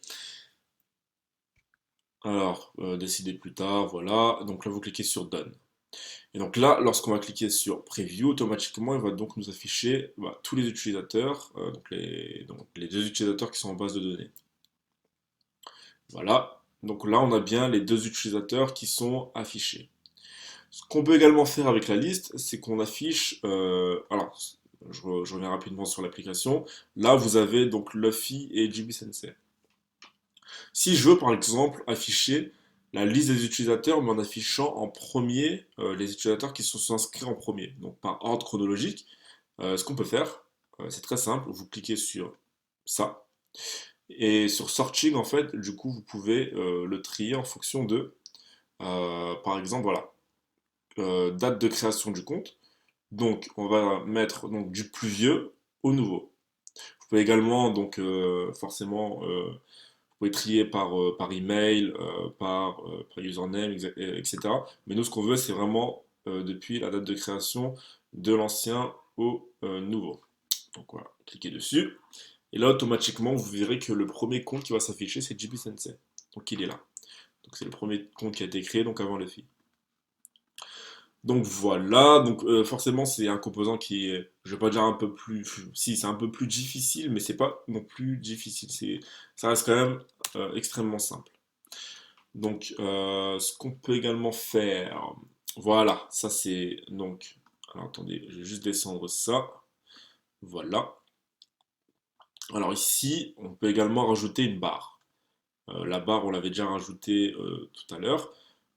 Alors, décider plus tard, voilà. Donc là, vous cliquez sur Done. Et donc là, lorsqu'on va cliquer sur Preview, automatiquement, il va donc nous afficher bah, tous les utilisateurs, donc les deux utilisateurs qui sont en base de données. Voilà. Donc là, on a bien les deux utilisateurs qui sont affichés. Ce qu'on peut également faire avec la liste, c'est qu'on affiche. Alors, je reviens rapidement sur l'application. Là, vous avez donc Luffy et JB Sensei. Si je veux, par exemple, afficher la liste des utilisateurs, mais en affichant en premier les utilisateurs qui sont inscrits en premier, donc par ordre chronologique, ce qu'on peut faire, c'est très simple. Vous cliquez sur ça. Et sur Searching, en fait, du coup, vous pouvez le trier en fonction de, par exemple, voilà, date de création du compte. Donc, on va mettre donc, du plus vieux au nouveau. Vous pouvez également, donc, forcément, vous pouvez trier par email, par username, etc. Mais nous, ce qu'on veut, c'est vraiment depuis la date de création de l'ancien au nouveau. Donc voilà, cliquez dessus. Et là, automatiquement, vous verrez que le premier compte qui va s'afficher, c'est JB Sensei. Donc il est là. Donc c'est le premier compte qui a été créé, donc avant le fi. Donc voilà, donc forcément c'est un composant qui est, je vais pas dire un peu plus, si c'est un peu plus difficile, mais c'est pas non plus difficile, ça reste quand même extrêmement simple. Donc ce qu'on peut également faire, voilà, ça c'est donc, alors attendez, je vais juste descendre ça, voilà. Alors ici, on peut également rajouter une barre. La barre, on l'avait déjà rajoutée tout à l'heure,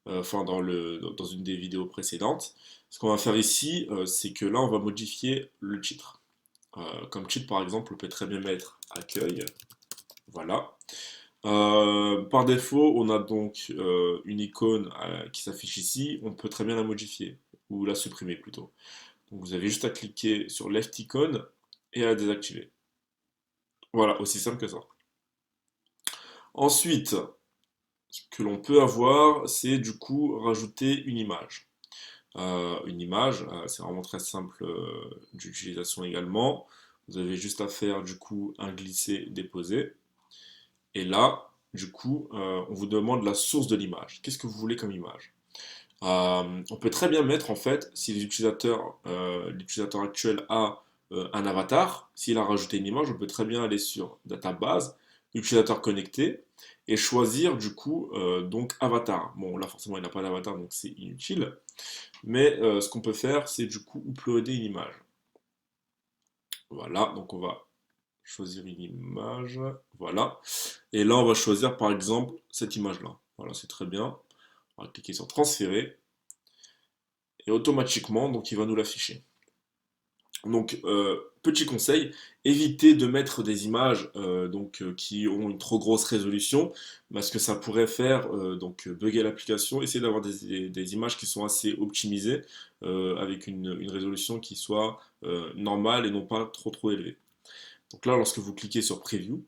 enfin dans une des vidéos précédentes. Ce qu'on va faire ici, c'est que là, on va modifier le titre. Comme titre, par exemple, on peut très bien mettre accueil. Voilà. Par défaut, on a donc une icône qui s'affiche ici. On peut très bien la modifier, ou la supprimer plutôt. Donc vous avez juste à cliquer sur Left Icon et à la désactiver. Voilà, aussi simple que ça. Ensuite, ce que l'on peut avoir, c'est du coup rajouter une image. C'est vraiment très simple d'utilisation également. Vous avez juste à faire du coup un glisser-déposer. Et là, du coup, on vous demande la source de l'image. Qu'est-ce que vous voulez comme image? On peut très bien mettre en fait, si l'utilisateur actuel a un avatar, s'il a rajouté une image, on peut très bien aller sur database, utilisateur connecté, et choisir du coup donc avatar. Bon là forcément il n'a pas d'avatar donc c'est inutile, mais ce qu'on peut faire c'est du coup uploader une image. Voilà, donc on va choisir une image. Voilà. Et là, on va choisir par exemple cette image-là. Voilà, c'est très bien. On va cliquer sur transférer. Et automatiquement, donc il va nous l'afficher. Donc, petit conseil, évitez de mettre des images qui ont une trop grosse résolution, parce que ça pourrait faire bugger l'application. Essayez d'avoir des images qui sont assez optimisées, avec une résolution qui soit normale et non pas trop élevée. Donc là, lorsque vous cliquez sur Preview,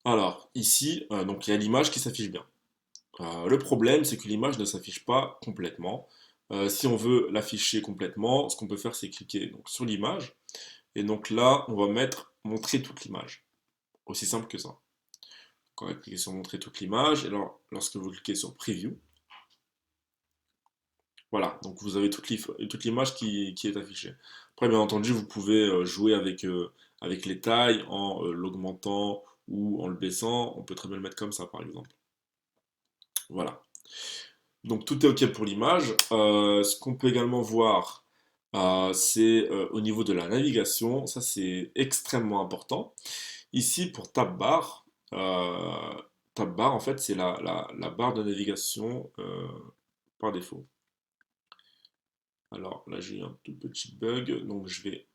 alors ici, donc il y a l'image qui s'affiche bien. Le problème, c'est que l'image ne s'affiche pas complètement. Si on veut l'afficher complètement, ce qu'on peut faire, c'est cliquer donc, sur l'image. Et donc là, on va mettre montrer toute l'image. Aussi simple que ça. Donc on va cliquer sur montrer toute l'image. Et alors, lorsque vous cliquez sur Preview, voilà, donc vous avez toute l'image qui est affichée. Après, bien entendu, vous pouvez jouer avec les tailles en l'augmentant ou en le baissant. On peut très bien le mettre comme ça, par exemple. Voilà. Donc tout est OK pour l'image. Ce qu'on peut également voir, c'est au niveau de la navigation. Ça, c'est extrêmement important. Ici, pour Tab bar, en fait, c'est la barre de navigation par défaut. Alors là, j'ai eu un tout petit bug, donc je vais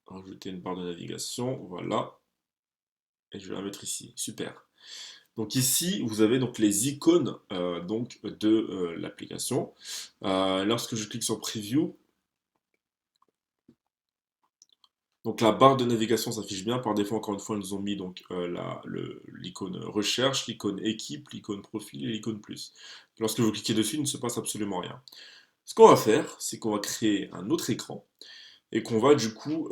rajouter une barre de navigation. Voilà. Et je vais la mettre ici. Super. Donc ici, vous avez donc les icônes de l'application. Lorsque je clique sur Preview, donc la barre de navigation s'affiche bien. Par défaut, encore une fois, ils nous ont mis donc l'icône recherche, l'icône équipe, l'icône profil et l'icône plus. Lorsque vous cliquez dessus, il ne se passe absolument rien. Ce qu'on va faire, c'est qu'on va créer un autre écran et qu'on va du coup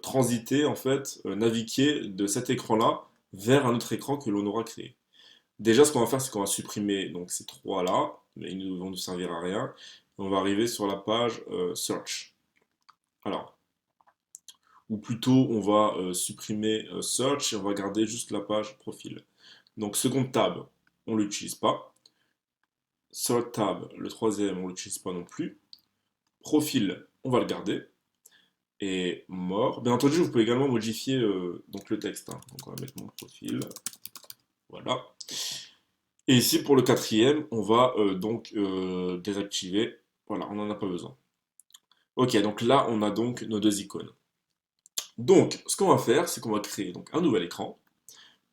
transiter, en fait, naviguer de cet écran-là vers un autre écran que l'on aura créé. Déjà, ce qu'on va faire, c'est qu'on va supprimer donc, ces trois-là, mais ils ne vont nous servir à rien. On va arriver sur la page Search. Alors, ou plutôt, on va supprimer Search et on va garder juste la page Profil. Donc, second tab, on ne l'utilise pas. Third tab, le troisième, on ne l'utilise pas non plus. Profil, on va le garder. Et mort. Bien entendu, vous pouvez également modifier donc le texte, hein. Donc, on va mettre mon profil. Voilà. Et ici, pour le quatrième, on va désactiver. Voilà, on n'en a pas besoin. Ok, donc là, on a donc nos deux icônes. Donc, ce qu'on va faire, c'est qu'on va créer donc, un nouvel écran.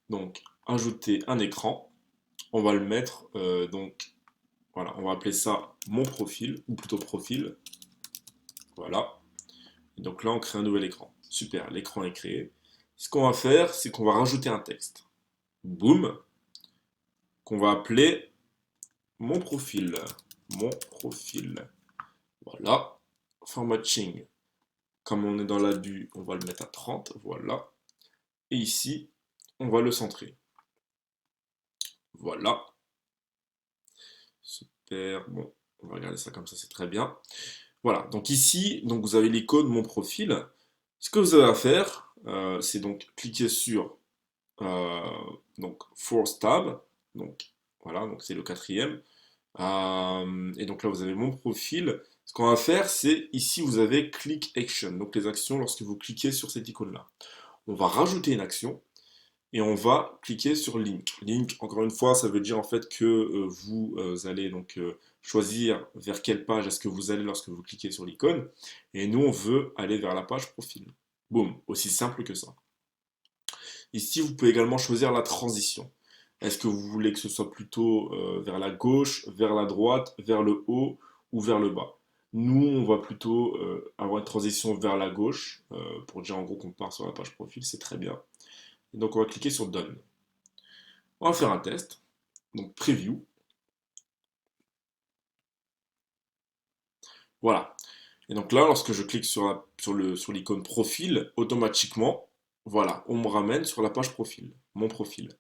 Donc, ajouter un écran. On va le mettre, voilà, on va appeler ça mon profil, ou plutôt profil. Voilà. Et donc là, on crée un nouvel écran. Super, l'écran est créé. Ce qu'on va faire, c'est qu'on va rajouter un texte. Boum, qu'on va appeler mon profil. Mon profil. Voilà. Formatting. Comme on est dans l'abus, on va le mettre à 30. Voilà. Et ici, on va le centrer. Voilà. Super. Bon, on va regarder ça comme ça, c'est très bien. Voilà. Donc ici, donc vous avez l'icône mon profil. Ce que vous avez à faire, c'est donc cliquer sur euh, Force Tab. Donc voilà, donc c'est le quatrième. Et donc là, vous avez mon profil. Ce qu'on va faire, c'est ici, vous avez Click Action, donc les actions lorsque vous cliquez sur cette icône-là. On va rajouter une action et on va cliquer sur Link. Link, encore une fois, ça veut dire en fait que vous allez choisir vers quelle page est-ce que vous allez lorsque vous cliquez sur l'icône. Et nous, on veut aller vers la page profil. Boum, aussi simple que ça. Ici, vous pouvez également choisir la transition. Est-ce que vous voulez que ce soit plutôt vers la gauche, vers la droite, vers le haut ou vers le bas? Nous, on va plutôt avoir une transition vers la gauche, pour dire en gros qu'on part sur la page profil, c'est très bien. Et donc on va cliquer sur Done. On va faire un test. Donc Preview. Voilà. Et donc là, lorsque je clique sur l'icône profil, automatiquement, voilà, on me ramène sur la page profil, mon profil.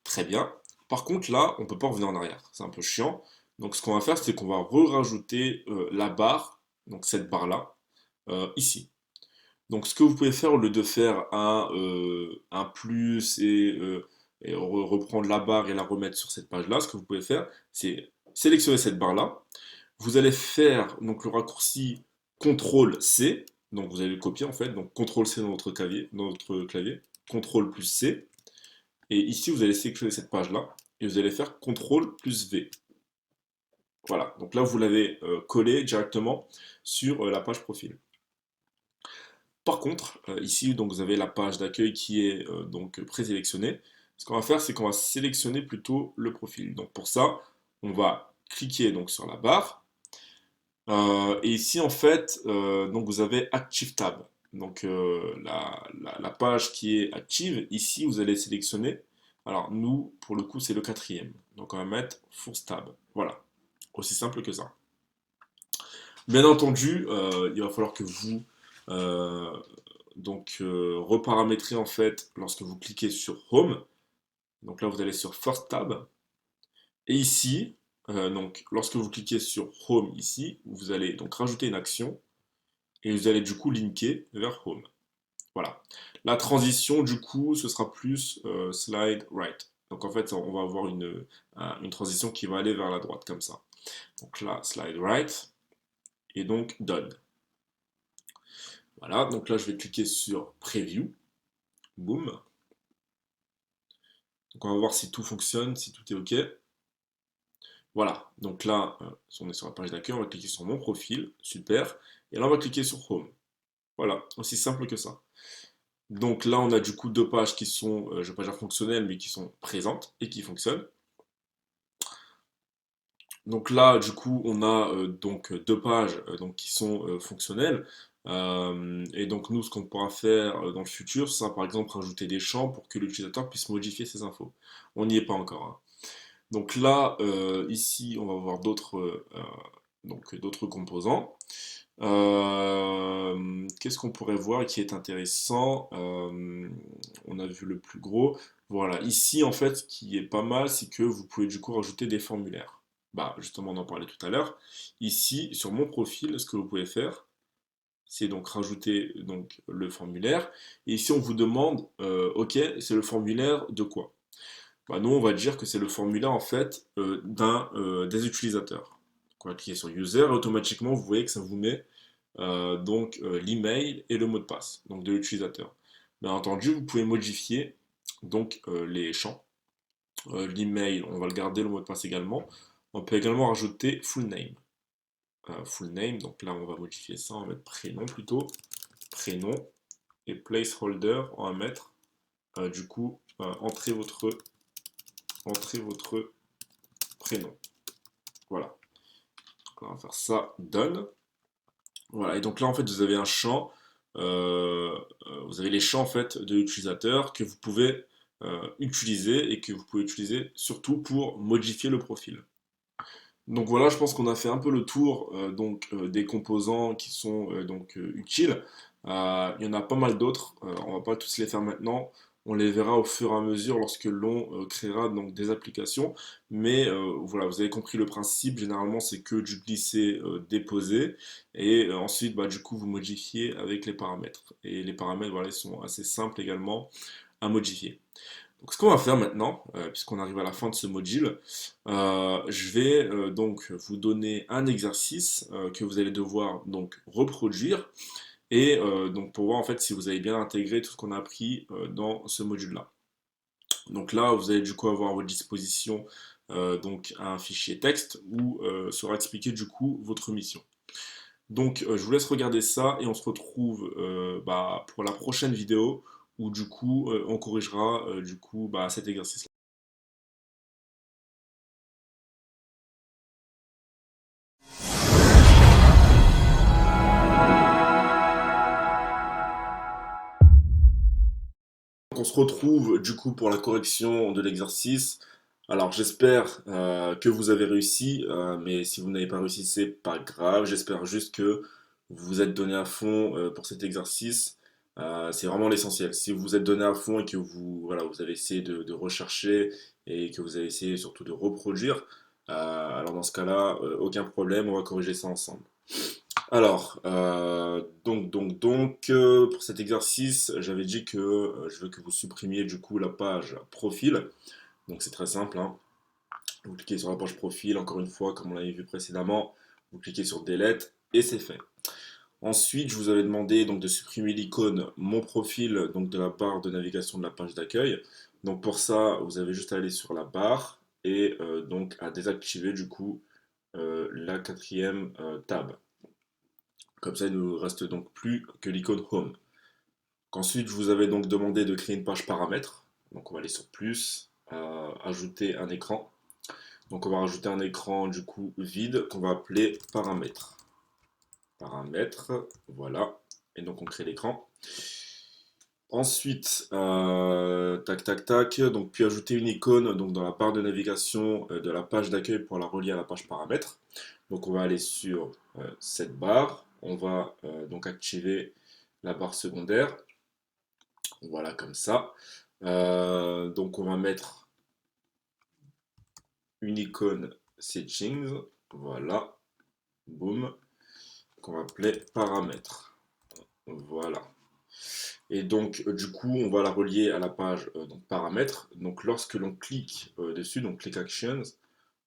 Très bien. Par contre, là, on ne peut pas revenir en arrière. C'est un peu chiant. Donc, ce qu'on va faire, c'est qu'on va re-rajouter la barre, donc cette barre-là, ici. Donc, ce que vous pouvez faire, au lieu de faire un plus et reprendre la barre et la remettre sur cette page-là, ce que vous pouvez faire, c'est sélectionner cette barre-là. Vous allez faire donc le raccourci CTRL-C. Donc vous allez le copier en fait. Donc CTRL-C dans votre clavier. CTRL plus C. Et ici, vous allez sélectionner cette page-là. Et vous allez faire CTRL plus V. Voilà. Donc là, vous l'avez collé directement sur la page profil. Par contre, ici, donc, vous avez la page d'accueil qui est donc présélectionnée. Ce qu'on va faire, c'est qu'on va sélectionner plutôt le profil. Donc pour ça, on va cliquer donc, sur la barre. Et ici, en fait, donc vous avez Active Tab. Donc la page qui est active, ici, vous allez sélectionner. Alors nous, pour le coup, c'est le quatrième. Donc on va mettre Force Tab. Voilà. Aussi simple que ça. Bien entendu, il va falloir que vous reparamétrez en fait lorsque vous cliquez sur Home. Donc là, vous allez sur First Tab. Et ici, donc lorsque vous cliquez sur Home ici, vous allez donc rajouter une action et vous allez du coup linker vers Home. Voilà. La transition, du coup, ce sera plus slide right. Donc en fait, on va avoir une transition qui va aller vers la droite comme ça. Donc là, slide right et donc done. Voilà, donc là, je vais cliquer sur Preview. Boom. Donc on va voir si tout fonctionne, si tout est OK. Voilà, donc là, on est sur la page d'accueil, on va cliquer sur mon profil, super. Et là, on va cliquer sur Home. Voilà, aussi simple que ça. Donc là, on a du coup deux pages qui sont, je ne vais pas dire fonctionnelles, mais qui sont présentes et qui fonctionnent. Donc là, du coup, on a donc deux pages donc, qui sont fonctionnelles. Et donc nous, ce qu'on pourra faire dans le futur, ce sera par exemple rajouter des champs pour que l'utilisateur puisse modifier ses infos. On n'y est pas encore, hein. Donc là, ici, on va voir d'autres composants. Qu'est-ce qu'on pourrait voir qui est intéressant? On a vu le plus gros. Voilà, ici en fait, ce qui est pas mal, c'est que vous pouvez du coup rajouter des formulaires. Bah, justement, on en parlait tout à l'heure. Ici, sur mon profil, ce que vous pouvez faire, c'est donc rajouter donc, le formulaire. Et ici, on vous demande, OK, c'est le formulaire de quoi? Bah, nous, on va dire que c'est le formulaire en fait des utilisateurs. Donc, on va cliquer sur User et automatiquement, vous voyez que ça vous met l'email et le mot de passe donc de l'utilisateur. Bien entendu, vous pouvez modifier donc les champs. L'email, on va le garder, le mot de passe également. On peut également rajouter full name. Full name, donc là on va modifier ça, on va mettre prénom plutôt. Prénom et placeholder, on va mettre du coup entrez votre prénom. Voilà. Donc, on va faire ça, done. Voilà, et donc là en fait vous avez un champ, vous avez les champs en fait de l'utilisateur que vous pouvez utiliser et que vous pouvez utiliser surtout pour modifier le profil. Donc voilà, je pense qu'on a fait un peu le tour des composants qui sont utiles. Il y en a pas mal d'autres, on va pas tous les faire maintenant. On les verra au fur et à mesure lorsque l'on créera donc des applications. Mais voilà, vous avez compris le principe. Généralement, c'est que du glisser, déposer, et ensuite, bah, du coup, vous modifiez avec les paramètres. Et les paramètres, voilà, ils sont assez simples également à modifier. Donc, ce qu'on va faire maintenant, puisqu'on arrive à la fin de ce module, je vais donc vous donner un exercice que vous allez devoir donc reproduire et donc pour voir en fait si vous avez bien intégré tout ce qu'on a appris dans ce module-là. Donc là, vous allez du coup avoir à votre disposition donc un fichier texte où sera expliqué du coup votre mission. Donc je vous laisse regarder ça et on se retrouve pour la prochaine vidéo où du coup on corrigera cet exercice-là. On se retrouve du coup pour la correction de l'exercice. Alors j'espère que vous avez réussi, mais si vous n'avez pas réussi, c'est pas grave. J'espère juste que vous vous êtes donné à fond pour cet exercice. C'est vraiment l'essentiel. Si vous vous êtes donné à fond et que vous avez essayé de rechercher et que vous avez essayé surtout de reproduire, alors dans ce cas-là, aucun problème, on va corriger ça ensemble. Alors, pour cet exercice, j'avais dit que je veux que vous supprimiez du coup la page profil. Donc c'est très simple, hein. Vous cliquez sur la page profil, encore une fois, comme on l'avait vu précédemment, vous cliquez sur Delete et c'est fait. Ensuite, je vous avais demandé donc de supprimer l'icône Mon profil donc de la barre de navigation de la page d'accueil. Donc pour ça, vous avez juste à aller sur la barre et donc à désactiver du coup la quatrième tab. Comme ça, il ne nous reste donc plus que l'icône Home. Ensuite, je vous avais donc demandé de créer une page paramètres. Donc on va aller sur plus, ajouter un écran. Donc on va rajouter un écran du coup vide qu'on va appeler paramètres. Paramètres, voilà. Et donc on crée l'écran. Ensuite, tac tac tac, donc puis ajouter une icône donc dans la barre de navigation de la page d'accueil pour la relier à la page paramètres. Donc on va aller sur cette barre, on va donc activer la barre secondaire, voilà comme ça. Donc on va mettre une icône settings, voilà, boum, qu'on va appeler paramètres, voilà. Et donc, du coup, on va la relier à la page donc, paramètres. Donc, lorsque l'on clique dessus, donc click actions,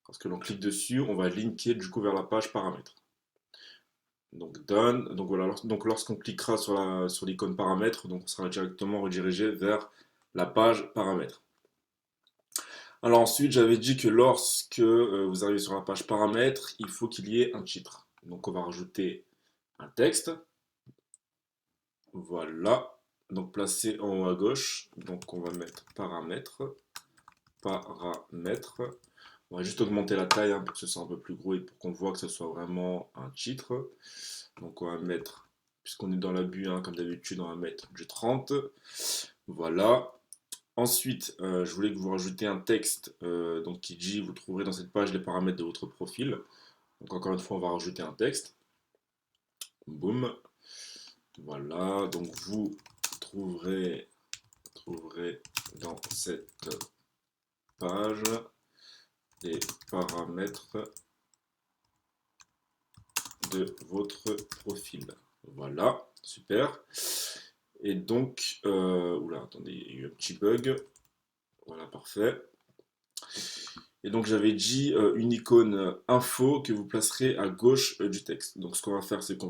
lorsque l'on clique dessus, on va linker du coup vers la page paramètres. Donc, done. Donc, voilà. Donc, lorsqu'on cliquera sur l'icône paramètres, donc on sera directement redirigé vers la page paramètres. Alors, ensuite, j'avais dit que lorsque vous arrivez sur la page paramètres, il faut qu'il y ait un titre. Donc, on va rajouter un texte. Voilà. Donc, placé en haut à gauche. Donc, on va mettre paramètres. Paramètres. On va juste augmenter la taille pour que ce soit un peu plus gros et pour qu'on voit que ce soit vraiment un titre. Donc on va mettre, puisqu'on est dans l'abus, comme d'habitude, on va mettre du 30. Voilà. Ensuite, je voulais que vous rajoutiez un texte donc qui dit, vous trouverez dans cette page les paramètres de votre profil. Donc encore une fois, on va rajouter un texte. Boum. Voilà. Donc vous trouverez dans cette page les paramètres de votre profil. Voilà, super. Et donc, oula, attendez, il y a eu un petit bug. Voilà, parfait. Et donc, j'avais dit une icône info que vous placerez à gauche du texte. Donc, ce qu'on va faire, c'est on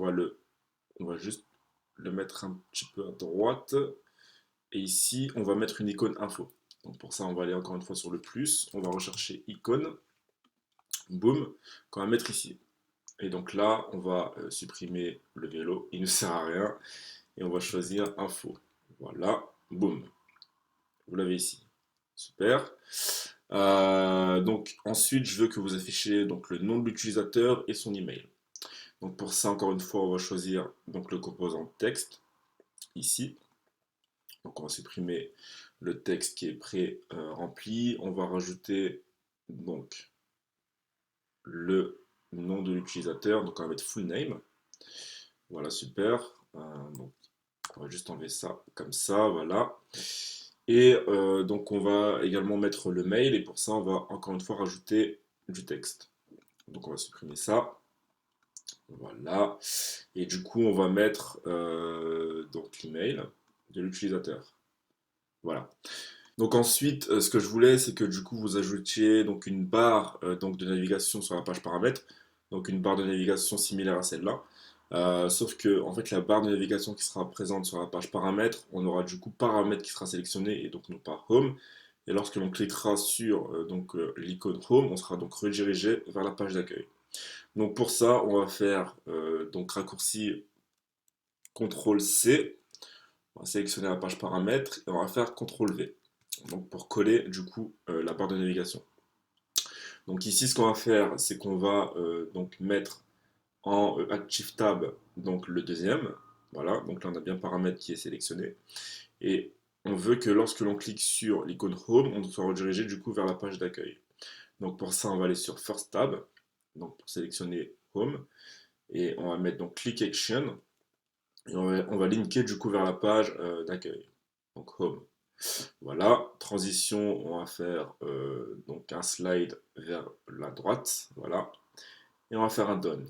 va juste le mettre un petit peu à droite. Et ici, on va mettre une icône info. Donc, pour ça, on va aller encore une fois sur le plus. On va rechercher icône. Boum, qu'on va mettre ici. Et donc là, on va supprimer le vélo, il ne sert à rien. Et on va choisir info. Voilà, boum. Vous l'avez ici. Super. Donc ensuite, je veux que vous affichiez donc, le nom de l'utilisateur et son email. Donc pour ça, encore une fois, on va choisir donc, le composant texte, ici. Donc on va supprimer le texte qui est pré-rempli. On va rajouter donc le nom de l'utilisateur. Donc on va mettre full name. Voilà, super. Donc, on va juste enlever ça comme ça, voilà. Et donc on va également mettre le mail et pour ça on va encore une fois rajouter du texte. Donc on va supprimer ça. Voilà. Et du coup on va mettre donc l'email de l'utilisateur. Voilà. Donc ensuite, ce que je voulais, c'est que du coup vous ajoutiez donc une barre donc de navigation sur la page paramètres, donc une barre de navigation similaire à celle-là. Sauf que en fait la barre de navigation qui sera présente sur la page paramètres, on aura du coup paramètres qui sera sélectionné et donc non pas home. Et lorsque l'on cliquera sur l'icône home, on sera donc redirigé vers la page d'accueil. Donc pour ça, on va faire donc raccourci CTRL C, on va sélectionner la page paramètres et on va faire CTRL V. Donc pour coller du coup la barre de navigation. Donc ici ce qu'on va faire c'est qu'on va donc mettre en Active Tab donc le deuxième, voilà, donc là on a bien paramètre qui est sélectionné et on veut que lorsque l'on clique sur l'icône Home on soit redirigé du coup vers la page d'accueil. Donc pour ça on va aller sur First Tab, donc pour sélectionner Home et on va mettre donc Click Action et on va linker du coup vers la page d'accueil, donc Home. Voilà, transition, on va faire donc un slide vers la droite, voilà, et on va faire un done.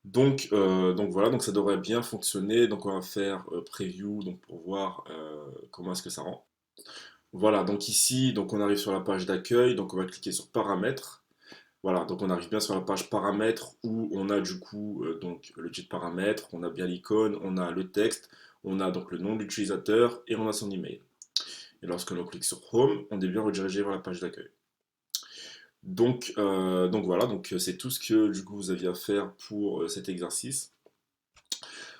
Donc voilà, donc ça devrait bien fonctionner. Donc on va faire preview donc pour voir comment est-ce que ça rend. Voilà, donc ici, donc on arrive sur la page d'accueil, donc on va cliquer sur paramètres. Voilà, donc on arrive bien sur la page paramètres où on a du coup donc le jet paramètres, on a bien l'icône, on a le texte, on a donc le nom de l'utilisateur et on a son email. Et lorsque l'on clique sur Home, on est bien redirigé vers la page d'accueil. Donc voilà, donc c'est tout ce que du coup vous aviez à faire pour cet exercice.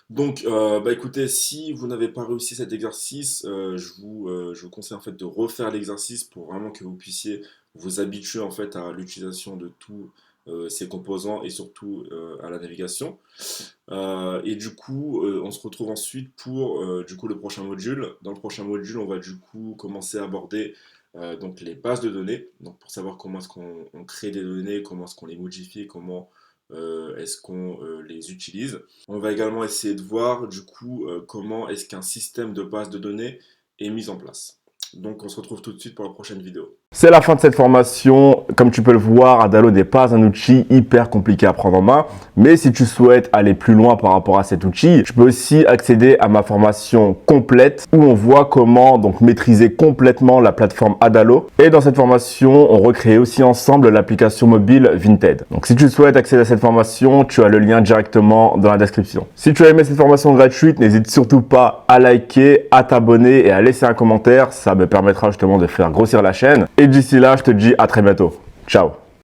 Donc, bah écoutez, si vous n'avez pas réussi cet exercice, je vous conseille en fait de refaire l'exercice pour vraiment que vous puissiez vous habituer en fait à l'utilisation de tous ces composants et surtout à la navigation. Et du coup, on se retrouve ensuite pour du coup le prochain module. Dans le prochain module, on va du coup commencer à aborder donc les bases de données. Donc pour savoir comment est-ce qu'on crée des données, comment est-ce qu'on les modifie, comment est-ce qu'on les utilise. On va également essayer de voir du coup comment est-ce qu'un système de base de données est mis en place. Donc on se retrouve tout de suite pour la prochaine vidéo. C'est la fin de cette formation. Comme tu peux le voir, Adalo n'est pas un outil hyper compliqué à prendre en main. Mais si tu souhaites aller plus loin par rapport à cet outil, tu peux aussi accéder à ma formation complète où on voit comment donc maîtriser complètement la plateforme Adalo. Et dans cette formation, on recrée aussi ensemble l'application mobile Vinted. Donc si tu souhaites accéder à cette formation, tu as le lien directement dans la description. Si tu as aimé cette formation gratuite, n'hésite surtout pas à liker, à t'abonner et à laisser un commentaire. Ça me permettra justement de faire grossir la chaîne. Et d'ici là, je te dis à très bientôt. Ciao.